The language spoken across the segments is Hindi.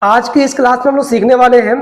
आज की इस क्लास में हम लोग सीखने वाले हैं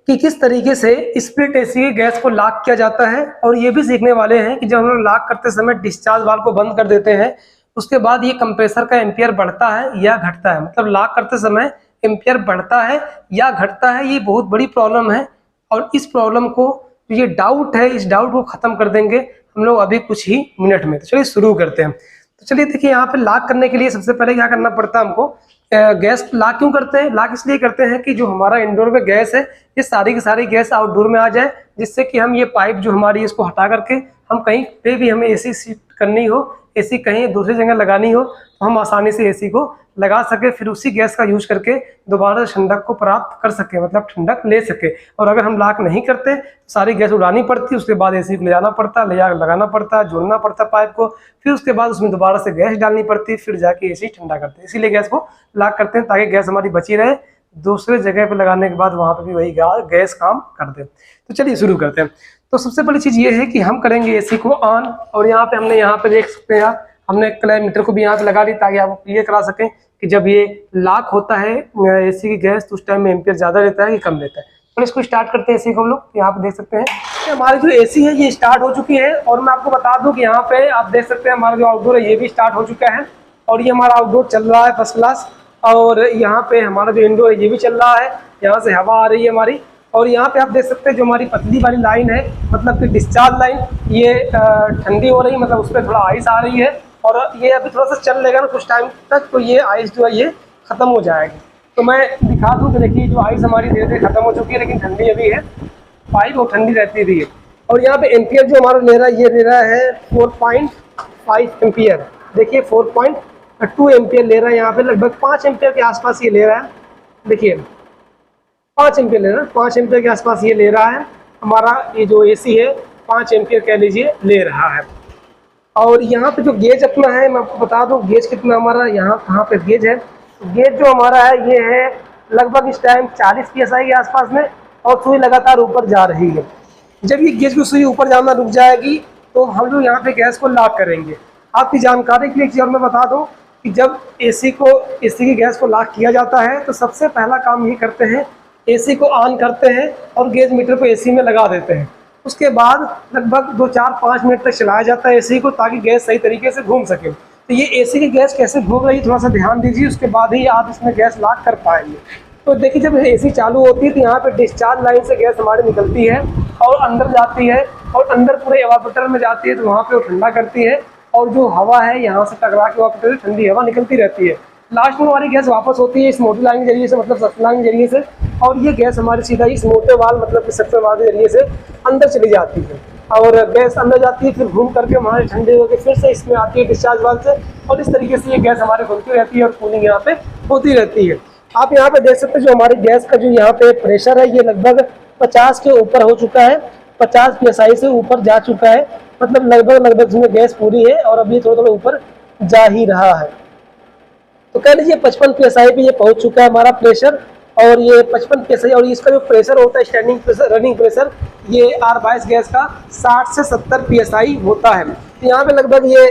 कि किस तरीके से स्प्लिट एसी गैस को लॉक किया जाता है, और ये भी सीखने वाले हैं कि जब हम लोग लॉक करते समय डिस्चार्ज वाल्व को बंद कर देते हैं, उसके बाद ये कंप्रेसर का एम्पियर बढ़ता है या घटता है। मतलब लॉक करते समय एम्पियर बढ़ता है या घटता है, ये बहुत बड़ी प्रॉब्लम है। और इस प्रॉब्लम को, ये डाउट है, इस डाउट को खत्म कर देंगे हम लोग अभी कुछ ही मिनट में। तो चलिए शुरू करते हैं। तो चलिए देखिए, यहाँ पे लॉक करने के लिए सबसे पहले क्या करना पड़ता है हमको। गैस लॉक क्यों करते हैं? लॉक इसलिए करते हैं कि जो हमारा इंडोर में गैस है, ये सारी की सारी गैस आउटडोर में आ जाए, जिससे कि हम ये पाइप जो हमारी इसको हटा करके हम कहीं पे भी हमें एसी शिफ्ट करनी हो, एसी कहीं दूसरी जगह लगानी हो, तो हम आसानी से एसी को लगा सके, फिर उसी गैस का यूज करके दोबारा ठंडक को प्राप्त कर सके, मतलब ठंडक ले सके। और अगर हम लॉक नहीं करते तो सारी गैस उड़ानी पड़ती, उसके बाद एसी को ले जाना पड़ता, ले जा लगाना पड़ता, जोड़ना पड़ता पाइप को, फिर उसके बाद उसमें दोबारा से गैस डालनी पड़ती, फिर जाके एसी ठंडा करते हैं। इसीलिए गैस को लॉक करते हैं ताकि गैस हमारी बची रहे, दूसरे जगह पे लगाने के बाद वहां पे भी वही गैस काम कर दे। तो चलिए शुरू करते हैं। तो सबसे पहली चीज ये है कि हम करेंगे एसी को ऑन, और यहाँ पे हमने यहाँ पे देख सकते हैं आप, हमने क्लैम मीटर को भी यहाँ पे लगा दी ताकि आपको क्लियर करा सकें कि जब ये लॉक होता है एसी की गैस, तो उस टाइम में एम्पियर ज्यादा रहता है कि कम रहता है। तो इसको स्टार्ट करते हैं एसी को हम लोग। यहाँ पे देख सकते हैं कि हमारी जो एसी है ये स्टार्ट हो चुकी है, और मैं आपको बता दूं कि यहाँ पे आप देख सकते हैं हमारा जो आउटडोर है ये भी स्टार्ट हो चुका है, और ये हमारा आउटडोर चल रहा है फर्स्ट क्लास। और यहाँ पे हमारा जो इंडोर है ये भी चल रहा है, यहाँ से हवा आ रही है हमारी। और यहाँ पे आप देख सकते हैं जो हमारी पतली वाली लाइन है, मतलब कि डिस्चार्ज लाइन, ये ठंडी हो रही है, मतलब उस पर थोड़ा आइस आ रही है, और ये अभी थोड़ा सा चल लेगा ना कुछ टाइम तक, तो ये आइस जो है ये खत्म हो जाएगी। तो मैं दिखा दूँ कि देखिए जो आइस हमारी धीरे धीरे खत्म हो चुकी है, लेकिन ठंडी अभी है, पाइप और ठंडी रहती रही है। और यहाँ पे एम्पियर जो हमारा ले रहा है, ये ले रहा है 4.5 एम्पियर। देखिए 4.2 एम्पियर ले रहा है, यहाँ पे लगभग 5 एम्पियर के आसपास ये ले रहा है। देखिए 5 एम्पियर ले रहा है, 5 एम्पियर के आसपास ये ले रहा है हमारा। ये जो एसी है 5 एम्पियर कह लीजिए ले रहा है। और यहाँ पे जो गेज अपना है, मैं आपको बता दूं गेज कितना हमारा यहाँ कहाँ पे गेज है। गेज जो हमारा है ये है लगभग इस टाइम 40 PSI के आसपास में, और सुई लगातार ऊपर जा रही है। जब ये गेज की सुई ऊपर जाना रुक जाएगी तो हम लोग यहाँ पे गैस को लॉक करेंगे। आपकी जानकारी के लिए एक चीज़ और मैं बता दूं कि जब एसी की गैस को लॉक किया जाता है तो सबसे पहला काम ये करते हैं, एसी को ऑन करते हैं और गेज मीटर को एसी में लगा देते हैं। उसके बाद लगभग 2-4-5 मिनट तक चलाया जाता है एसी को, ताकि गैस सही तरीके से घूम सके। तो ये एसी की गैस कैसे घूम रही है थोड़ा सा ध्यान दीजिए, उसके बाद ही आप इसमें गैस लॉक कर पाएंगे। तो देखिए जब एसी चालू होती है तो यहाँ पे डिस्चार्ज लाइन से गैस हमारी निकलती है और अंदर जाती है, और अंदर पूरे एवापोरेटर में जाती है, तो वहाँ पे वो ठंडा करती है, और जो हवा है यहाँ से टकरा के एवापोरेटर से ठंडी हवा निकलती रहती है। लास्ट में हमारी गैस वापस होती है इस मोटी लाइन के जरिए से, मतलब सक्शन लाइन के जरिए से, और ये गैस हमारी सीधा इस मोटे वाल मतलब कि सक्शन वाल के जरिए से अंदर चली जाती है, और गैस अंदर जाती है, फिर घूम करके हमारे ठंडे होकर फिर से इसमें आती है डिस्चार्ज वाल से, और इस तरीके से ये गैस हमारे घूमती रहती है और कूलिंग यहाँ पे होती रहती है। आप यहाँ पे देख सकते हैं जो हमारी गैस का जो यहाँ पे प्रेशर है ये लगभग 50 के ऊपर हो चुका है, 50 PSI से ऊपर जा चुका है, मतलब लगभग इसमें गैस पूरी है, और अभी थोड़ा थोड़ा ऊपर जा ही रहा है। तो कह लीजिए 55 PSI पे ये पहुंच चुका है हमारा प्रेशर, और ये 55 PSI, और इसका जो प्रेशर होता है स्टैंडिंग प्रेशर, रनिंग प्रेशर, ये R22 गैस का 60 से 70 PSI होता है। तो यहाँ पे लगभग ये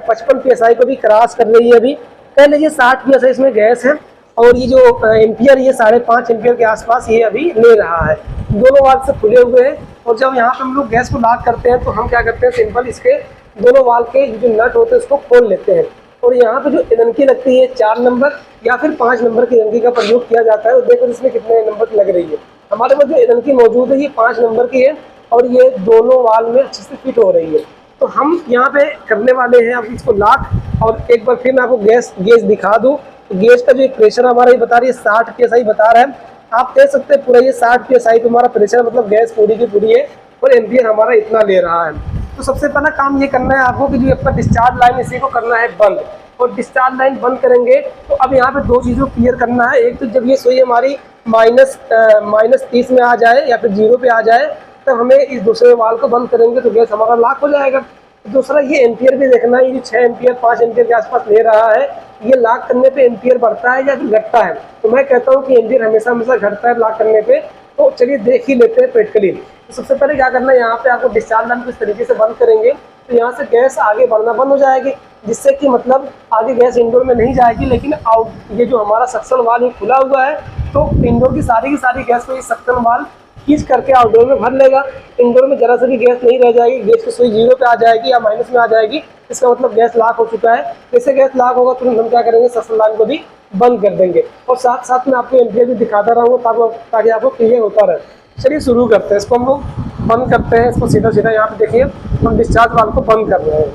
55 PSI को भी क्रॉस कर रही है। अभी कह लीजिए 60 PSI इसमें गैस है, और ये जो एम्पियर ये 5.5 एम्पियर के आसपास ये अभी ले रहा है। दोनों वाल्व से खुले हुए हैं, और जब यहाँ पे हम लोग गैस को लॉक करते हैं तो हम क्या करते हैं, सिंपल इसके दोनों वाल्व के जो नट होते हैं उसको खोल लेते हैं, और यहाँ पे जो इनकी लगती है 4 नंबर या फिर 5 नंबर की इनकी का प्रयोग किया जाता है। और देखो इसमें कितने नंबर की लग रही है। हमारे पास जो इनकी मौजूद है ये 5 नंबर की है, और ये दोनों वाल में अच्छे से फिट हो रही है। तो हम यहाँ पे करने वाले हैं अब इसको लॉक। और एक बार फिर मैं आपको गेज दिखा दूँ। तो गेज का जो प्रेशर हमारा ये बता रही है 60 PSI बता रहा है। आप देख सकते हैं पूरा ये 60 PSI तो हमारा प्रेशर, मतलब गैस पूरी की पूरी है, और एम्पियर हमारा इतना ले रहा है। तो सबसे पहला काम ये करना है आपको कि जो अपना डिस्चार्ज लाइन इसी को करना है बंद, और डिस्चार्ज लाइन बंद करेंगे तो अब यहाँ पे 2 चीज़ों क्लियर करना है। एक तो जब ये सुई हमारी -30 में आ जाए या फिर 0 पे आ जाए, तब हमें इस दूसरे वाल को बंद करेंगे तो गैस हमारा लॉक हो जाएगा। दूसरा ये एम्पियर भी देखना है, ये 6 एम्पियर 5 एम्पियर के आसपास ले रहा है, ये लॉक करने पे एम्पियर बढ़ता है या फिर घटता है? तो मैं कहता हूँ कि एम्पियर हमेशा घटता है लॉक करने पे। तो चलिए देख ही लेते हैं प्रैक्टिकली। तो सबसे पहले क्या करना है, यहाँ पे आपको डिस्चार्ज लाइन को इस तरीके से बंद करेंगे। तो यहाँ से गैस आगे बढ़ना बंद हो जाएगी, जिससे कि मतलब आगे गैस इंडोर में नहीं जाएगी, लेकिन आउट ये जो हमारा सक्शन वाल ये खुला हुआ है, तो इंडोर की सारी गैस को ये सक्शन वाल खींच करके आउटडोर में भर लेगा। इंडोर में जरा सा भी गैस नहीं रह जाएगी, गैस की सुई 0 पे आ जाएगी या माइनस में आ जाएगी, इसका मतलब गैस लॉक हो चुका है। जैसे गैस लॉक होगा तुरंत हम क्या करेंगे, सक्शन लाइन को भी बंद कर देंगे और साथ साथ में आपको एम्पियर भी दिखाता रहूँगा ताकि आपको क्लियर होता रहे। चलिए शुरू करते हैं, इसको हम लोग बंद करते हैं। इसको सीधा सीधा यहाँ पे देखिए हम डिस्चार्ज वाल्व को बंद कर रहे हैं।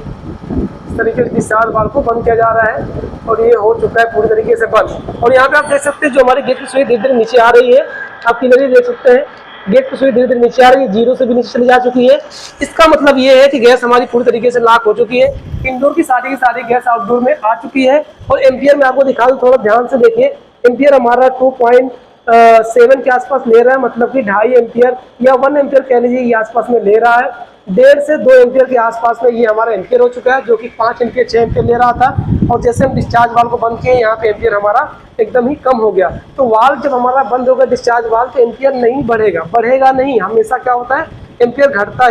इस तरीके से डिस्चार्ज वाल्व को बंद किया जा रहा है और ये हो चुका है पूरी तरीके से बंद। और यहाँ पे आप देख सकते हैं जो हमारी गेट की सुई धीरे धीरे नीचे आ रही है, आप क्लियरली देख सकते हैं गेट की सुई धीरे धीरे नीचे आ रही है, 0 से भी नीचे चली जा चुकी है। इसका मतलब ये है कि गैस हमारी पूरी तरीके से लॉक हो चुकी है। इंडोर की सारी गैस आउटडोर में आ चुकी है। और एम्पियर में आपको दिखा दूं, थोड़ा ध्यान से देखिए, एम्पियर हमारा 2.7 के आसपास ले रहा है, मतलब कि 2.5 एम्पियर या 1 एम्पियर कह लीजिए ये आसपास में ले रहा है। 1.5 से 2 एम्पियर के आसपास में ये हमारा एम्पियर हो चुका है, जो कि 5 एम्पियर 6 एम्पियर ले रहा था। और जैसे हम डिस्चार्ज वाल्व को बंद किए, यहाँ पे एम्पियर हमारा एकदम ही कम हो गया। तो वाल्व जब हमारा बंद होगा डिस्चार्ज वाल्व, तो एम्पियर नहीं बढ़ेगा नहीं, हमेशा क्या होता है एम्पियर घटता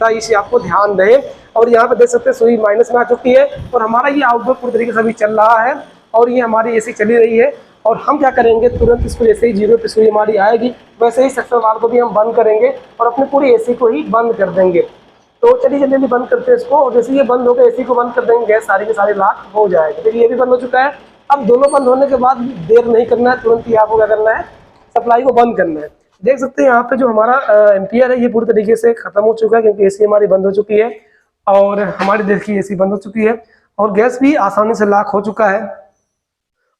ही, इसे आपको ध्यान रहे। और यहाँ पे देख सकते हैं सुई माइनस में आ चुकी है और हमारा ये आउटडोर पूरी तरीके से अभी चल रहा है और ये हमारी एसी चली रही है। और हम क्या करेंगे, तुरंत इसको जैसे ही 0 पे सुई हमारी आएगी वैसे ही सक्शन वाल्व को भी हम बंद करेंगे और अपनी पूरी एसी को ही बंद कर देंगे। तो चलिए जल्दी बंद करते हैं इसको, और जैसे ये बंद हो गया एसी को बंद कर देंगे, गैस सारी की सारी लॉक हो जाएगी। देखिए ये भी बंद हो चुका है। अब दोनों बंद होने के बाद देर नहीं करना है, तुरंत ही आपको क्या करना है, सप्लाई को बंद करना है। देख सकते हैं यहाँ पे जो हमारा एम्पियर है ये पूरी तरीके से खत्म हो चुका है, क्योंकि एसी हमारी बंद हो चुकी है और हमारी देखिए एसी बंद हो चुकी है और गैस भी आसानी से लॉक हो चुका है।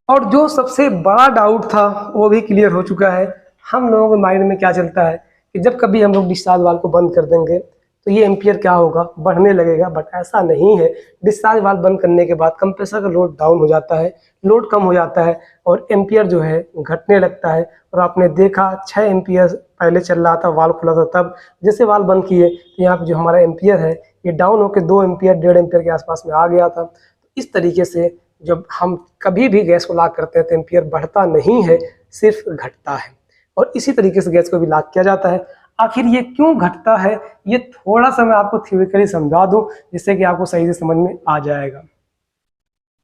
और जो सबसे बड़ा डाउट था वो भी क्लियर हो चुका है। हम लोगों के माइंड में क्या चलता है कि जब कभी हम लोग डिस्चार्ज वाल्व को बंद कर देंगे तो ये एम्पियर क्या होगा, बढ़ने लगेगा, बट ऐसा नहीं है। डिस्चार्ज वाल्व बंद करने के बाद कंप्रेसर का लोड डाउन हो जाता है, लोड कम हो जाता है और एम्पियर जो है घटने लगता है। और आपने देखा 6 एम्पियर पहले चल रहा था, वाल्व खुला था, तब जैसे वाल्व बंद किए तो यहाँ पे जो हमारा एम्पियर है ये डाउन होकर 2 एम्पियर 1.5 एम्पियर के आसपास में आ गया था। तो इस तरीके से जब हम कभी भी गैस को लॉक करते हैं तो एम्पियर बढ़ता नहीं है, सिर्फ घटता है। और इसी तरीके से गैस को भी लॉक किया जाता है। आखिर ये क्यों घटता है, ये थोड़ा सा मैं आपको थ्योरेटिकली समझा दूं, जिससे कि आपको सही से समझ में आ जाएगा।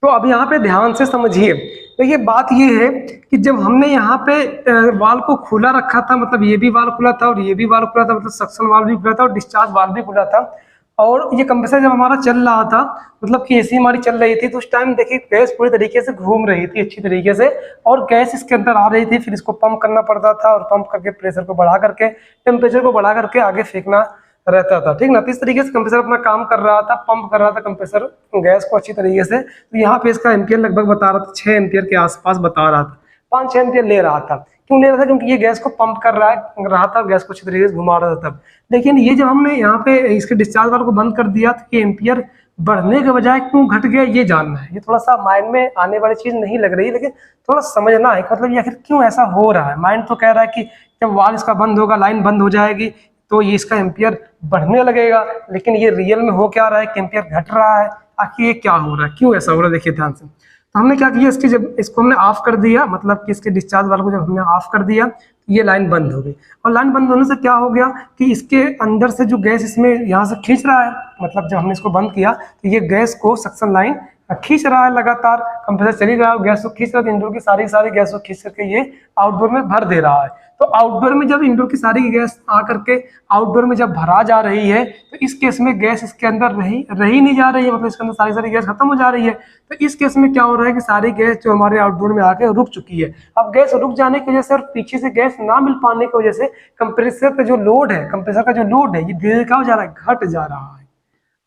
तो अब यहाँ पे ध्यान से समझिए। तो ये बात ये है कि जब हमने यहाँ पे वाल्व को खुला रखा था, मतलब ये भी वाल्व खुला था और ये भी वाल्व खुला था, मतलब सक्शन वाल्व भी खुला था और डिस्चार्ज वाल्व भी खुला था, और ये कंप्रेसर जब हमारा चल रहा था, मतलब कि एसी हमारी चल रही थी, तो उस टाइम देखिए गैस पूरी तरीके से घूम रही थी अच्छी तरीके से और गैस इसके अंदर आ रही थी। फिर इसको पंप करना पड़ता था और पंप करके प्रेशर को बढ़ा करके, टेम्परेचर को बढ़ा करके आगे फेंकना रहता था, ठीक ना। तो इस तरीके से कंप्रेसर अपना काम कर रहा था, पंप कर रहा था कंप्रेसर गैस को अच्छी तरीके से। तो यहाँ पे इसका एम्पियर लगभग बता रहा था 6 एम्पियर के आसपास बता रहा था, 5-6 एम्पियर ले रहा था। क्यों ले रहा था, क्योंकि ये गैस को पंप कर रहा था, गैस को अच्छी तरीके से घुमा रहा था तब। लेकिन ये जब हमने यहाँ पे इसके डिस्चार्ज वाल्व को बंद कर दिया तो ये एम्पियर बढ़ने के बजाय क्यों घट गया, ये जानना है। ये थोड़ा सा माइंड में आने वाली चीज नहीं लग रही, लेकिन थोड़ा समझना है, मतलब ये आखिर क्यों ऐसा हो रहा है। माइंड तो कह रहा है कि जब वाल्व इसका बंद होगा, लाइन बंद हो जाएगी, तो ये इसका एम्पियर बढ़ने लगेगा, लेकिन ये रियल में हो क्या रहा है कि एम्पियर घट रहा है। आखिर ये क्या हो रहा है, क्यों ऐसा हो रहा है, देखिए ध्यान से। तो हमने क्या किया, इसकी जब इसको हमने ऑफ कर दिया, मतलब कि इसके डिस्चार्ज वाल्व को जब हमने ऑफ कर दिया, ये लाइन बंद हो गई। और लाइन बंद होने से क्या हो गया कि इसके अंदर से जो गैस इसमें यहाँ से खींच रहा है, मतलब जब हमने इसको बंद किया तो ये गैस को सक्शन लाइन खींच रहा है, लगातार कंप्रेसर चली रहा है, गैस को खींच रहा है, इंडोर की सारी गैस को खींच करके ये आउटडोर में भर दे रहा है। तो आउटडोर में जब इंडोर की सारी गैस आकर के आउटडोर में जब भरा जा रही है, तो इस केस में गैस इसके अंदर रही नहीं जा रही है, मतलब इसके अंदर सारी गैस खत्म हो जा रही है। तो इस केस में क्या हो रहा है कि सारी गैस जो हमारे आउटडोर में आके रुक चुकी है। अब गैस रुक जाने की वजह से और पीछे से गैस ना मिल पाने की वजह से कंप्रेसर पे जो लोड है, कंप्रेसर का जो लोड है, ये धीरे क्या हो जा रहा है, घट जा रहा है।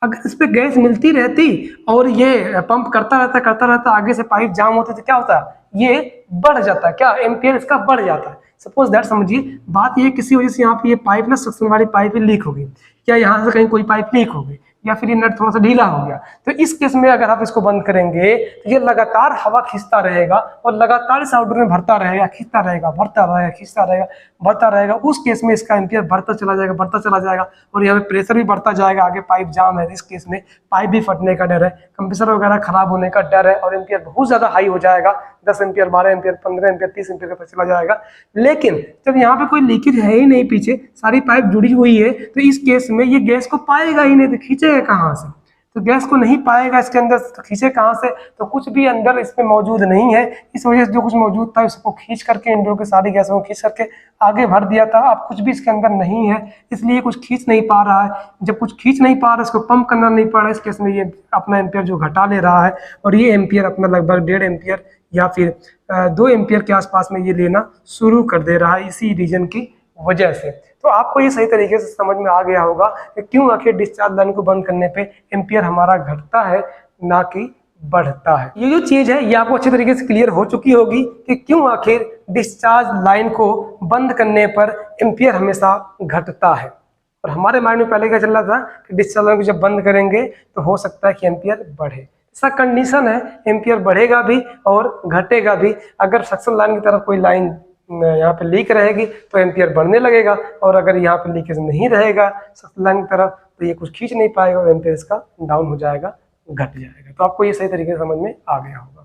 अगर इस पे गैस मिलती रहती और ये पंप करता रहता, आगे से पाइप जाम होते तो क्या होता है, ये बढ़ जाता है, क्या एम्पियर इसका बढ़ जाता है। सपोज दैट, समझिए बात ये, किसी वजह से यहाँ पे ये पाइप ना, सक्शन वाली पाइप लीक हो गई, या यहाँ से कहीं कोई पाइप लीक हो गई, या फिर ये नट थोड़ा सा ढीला हो गया, तो इस केस में अगर आप इसको बंद करेंगे तो ये लगातार हवा खींचता रहेगा और लगातार इस आउटडोर में भरता रहेगा, खींचता रहेगा, भरता रहेगा, खींचता रहेगा, बढ़ता रहेगा। उस केस में इसका एम्पियर बढ़ता चला जाएगा और यहाँ पे प्रेशर भी बढ़ता जाएगा। आगे पाइप जाम है, इस केस में पाइप भी फटने का डर है, कंप्रेसर वगैरह खराब होने का डर है और एम्पियर बहुत ज्यादा हाई हो जाएगा, 10 एम्पियर, 12 एम्पियर, 15 एम्पियर, 30 एम्पियर का चला जाएगा। लेकिन जब यहाँ पे कोई लीकेज है ही नहीं, पीछे सारी पाइप जुड़ी हुई है, तो इस केस में ये गैस को पाएगा ही नहीं, तो खींचेगा कहाँ से। तो गैस को नहीं पाएगा इसके अंदर, तो खींचे कहाँ से, तो कुछ भी अंदर इसमें मौजूद नहीं है। इस वजह से जो कुछ मौजूद था उसको खींच करके, इंडोर की सारी गैसों को खींच करके आगे भर दिया था। अब कुछ भी इसके अंदर नहीं है, इसलिए कुछ खींच नहीं पा रहा है। जब कुछ खींच नहीं पा रहा है, इसको पंप करना नहीं पड़ रहा है, इस केस में ये अपना एम्पियर जो घटा ले रहा है, और ये एम्पियर अपना लगभग 1.5 एम्पियर या फिर 2 एम्पियर के आसपास में ये लेना शुरू कर दे रहा है, इसी रीजन की वजह से। तो आपको ये सही तरीके से समझ में आ गया होगा कि क्यों आखिर डिस्चार्ज लाइन को बंद करने पे एम्पियर हमारा घटता है, ना कि बढ़ता है। ये जो चीज है ये आपको अच्छे तरीके से क्लियर हो चुकी होगी कि क्यों आखिर डिस्चार्ज लाइन को बंद करने पर एम्पियर हमेशा घटता है। और हमारे माइंड में पहले क्या चल रहा था कि डिस्चार्ज लाइन को जब बंद करेंगे तो हो सकता है कि एम्पियर बढ़े। ऐसा कंडीशन है, एम्पियर बढ़ेगा भी और घटेगा भी। अगर सक्शन लाइन की तरफ कोई लाइन यहाँ पे लीक रहेगी तो एम्पियर बढ़ने लगेगा, और अगर यहाँ पे लीकेज नहीं रहेगा सक्शन लाइन की तरफ तो ये कुछ खींच नहीं पाएगा और एम्पियर इसका डाउन हो जाएगा, घट जाएगा। तो आपको ये सही तरीके से समझ में आ गया होगा।